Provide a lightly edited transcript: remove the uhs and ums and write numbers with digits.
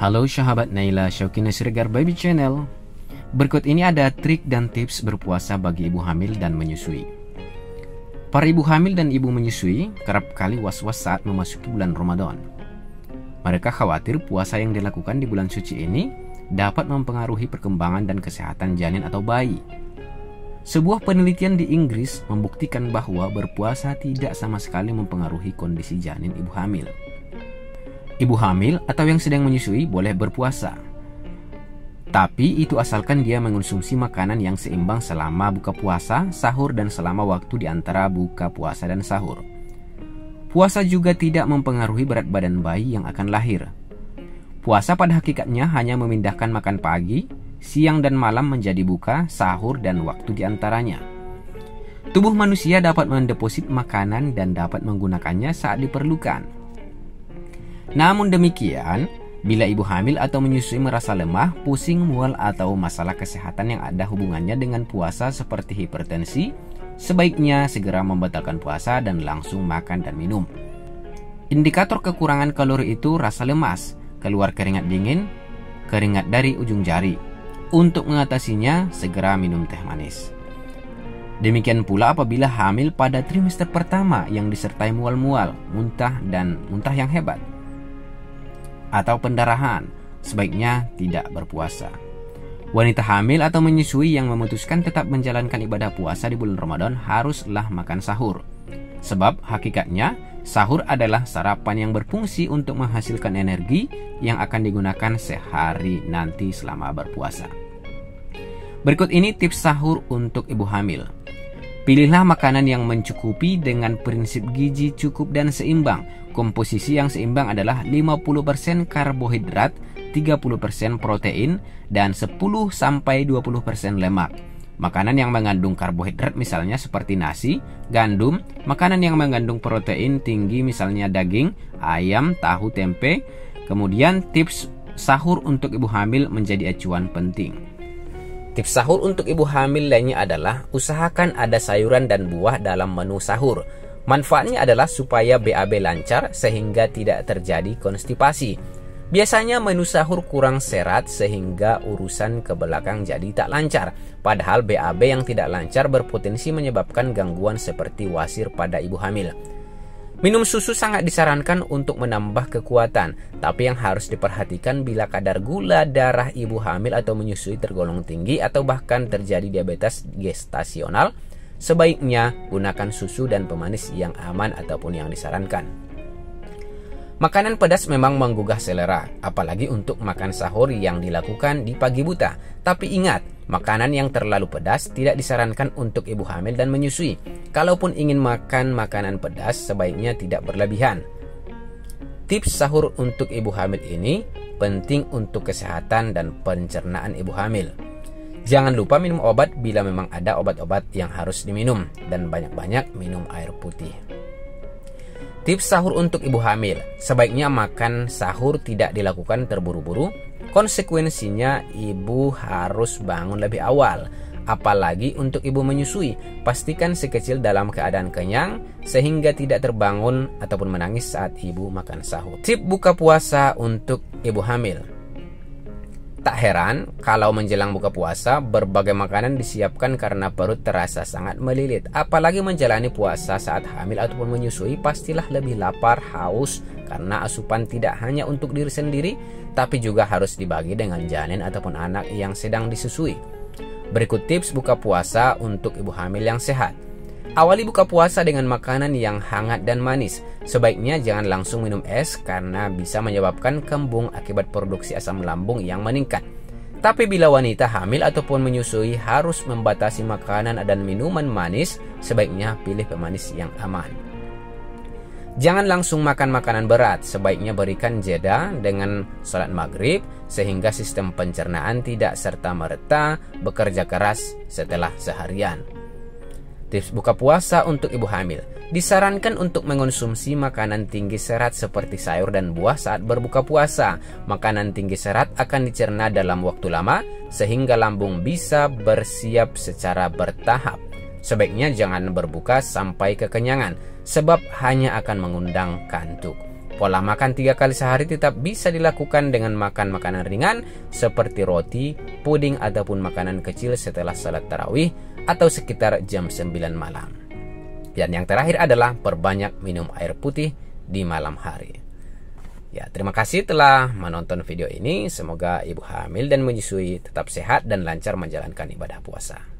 Halo sahabat Naila Syauqina Siregar Baby Channel. Berikut ini ada trik dan tips berpuasa bagi ibu hamil dan menyusui. Para ibu hamil dan ibu menyusui kerap kali was-was saat memasuki bulan Ramadan. Mereka khawatir puasa yang dilakukan di bulan suci ini dapat mempengaruhi perkembangan dan kesehatan janin atau bayi. Sebuah penelitian di Inggris membuktikan bahwa berpuasa tidak sama sekali mempengaruhi kondisi janin ibu hamil. Ibu hamil atau yang sedang menyusui boleh berpuasa, tapi itu asalkan dia mengonsumsi makanan yang seimbang selama buka puasa, sahur, dan selama waktu di antara buka puasa dan sahur. Puasa juga tidak mempengaruhi berat badan bayi yang akan lahir. Puasa pada hakikatnya hanya memindahkan makan pagi, siang, dan malam menjadi buka, sahur, dan waktu di antaranya. Tubuh manusia dapat mendeposit makanan dan dapat menggunakannya saat diperlukan. Namun demikian, bila ibu hamil atau menyusui merasa lemah, pusing, mual, atau masalah kesehatan yang ada hubungannya dengan puasa seperti hipertensi, sebaiknya segera membatalkan puasa dan langsung makan dan minum. Indikator kekurangan kalori itu rasa lemas, keluar keringat dingin, keringat dari ujung jari. Untuk mengatasinya, segera minum teh manis. Demikian pula apabila hamil pada trimester pertama yang disertai mual-mual, muntah, dan muntah yang hebat, atau pendarahan, sebaiknya tidak berpuasa. Wanita hamil atau menyusui yang memutuskan tetap menjalankan ibadah puasa di bulan Ramadan haruslah makan sahur. Sebab hakikatnya sahur adalah sarapan yang berfungsi untuk menghasilkan energi yang akan digunakan sehari nanti selama berpuasa. Berikut ini tips sahur untuk ibu hamil. Pilihlah makanan yang mencukupi dengan prinsip gizi cukup dan seimbang. Komposisi yang seimbang adalah 50% karbohidrat, 30% protein, dan 10-20% lemak. Makanan yang mengandung karbohidrat misalnya seperti nasi, gandum, makanan yang mengandung protein tinggi misalnya daging, ayam, tahu, tempe. Kemudian tips sahur untuk ibu hamil menjadi acuan penting. Tips sahur untuk ibu hamil lainnya adalah usahakan ada sayuran dan buah dalam menu sahur. Manfaatnya adalah supaya BAB lancar sehingga tidak terjadi konstipasi. Biasanya menu sahur kurang serat sehingga urusan ke belakang jadi tak lancar. Padahal BAB yang tidak lancar berpotensi menyebabkan gangguan seperti wasir pada ibu hamil. Minum susu sangat disarankan untuk menambah kekuatan, tapi yang harus diperhatikan bila kadar gula darah ibu hamil atau menyusui tergolong tinggi atau bahkan terjadi diabetes gestasional, sebaiknya gunakan susu dan pemanis yang aman ataupun yang disarankan. Makanan pedas memang menggugah selera, apalagi untuk makan sahur yang dilakukan di pagi buta. Tapi ingat, makanan yang terlalu pedas tidak disarankan untuk ibu hamil dan menyusui. Kalaupun ingin makan makanan pedas, sebaiknya tidak berlebihan. Tips sahur untuk ibu hamil ini penting untuk kesehatan dan pencernaan ibu hamil. Jangan lupa minum obat bila memang ada obat-obat yang harus diminum, dan banyak-banyak minum air putih. Tips sahur untuk ibu hamil, sebaiknya makan sahur tidak dilakukan terburu-buru. Konsekuensinya ibu harus bangun lebih awal. Apalagi untuk ibu menyusui, pastikan si kecil dalam keadaan kenyang sehingga tidak terbangun ataupun menangis saat ibu makan sahur. Tip buka puasa untuk ibu hamil. Tak heran kalau menjelang buka puasa berbagai makanan disiapkan karena perut terasa sangat melilit. Apalagi menjalani puasa saat hamil ataupun menyusui, pastilah lebih lapar, haus karena asupan tidak hanya untuk diri sendiri tapi juga harus dibagi dengan janin ataupun anak yang sedang disusui. Berikut tips buka puasa untuk ibu hamil yang sehat. Awali buka puasa dengan makanan yang hangat dan manis. Sebaiknya jangan langsung minum es karena bisa menyebabkan kembung akibat produksi asam lambung yang meningkat. Tapi bila wanita hamil ataupun menyusui harus membatasi makanan dan minuman manis, sebaiknya pilih pemanis yang aman. Jangan langsung makan makanan berat, sebaiknya berikan jeda dengan sholat maghrib sehingga sistem pencernaan tidak serta-merta bekerja keras setelah seharian. Tips buka puasa untuk ibu hamil. Disarankan untuk mengonsumsi makanan tinggi serat seperti sayur dan buah saat berbuka puasa. Makanan tinggi serat akan dicerna dalam waktu lama sehingga lambung bisa bersiap secara bertahap. Sebaiknya jangan berbuka sampai kekenyangan sebab hanya akan mengundang kantuk. Pola makan 3 kali sehari tetap bisa dilakukan dengan makan makanan ringan seperti roti, puding, ataupun makanan kecil setelah salat tarawih atau sekitar jam 9 malam. Dan yang terakhir adalah perbanyak minum air putih di malam hari. Ya, terima kasih telah menonton video ini. Semoga ibu hamil dan menyusui tetap sehat dan lancar menjalankan ibadah puasa.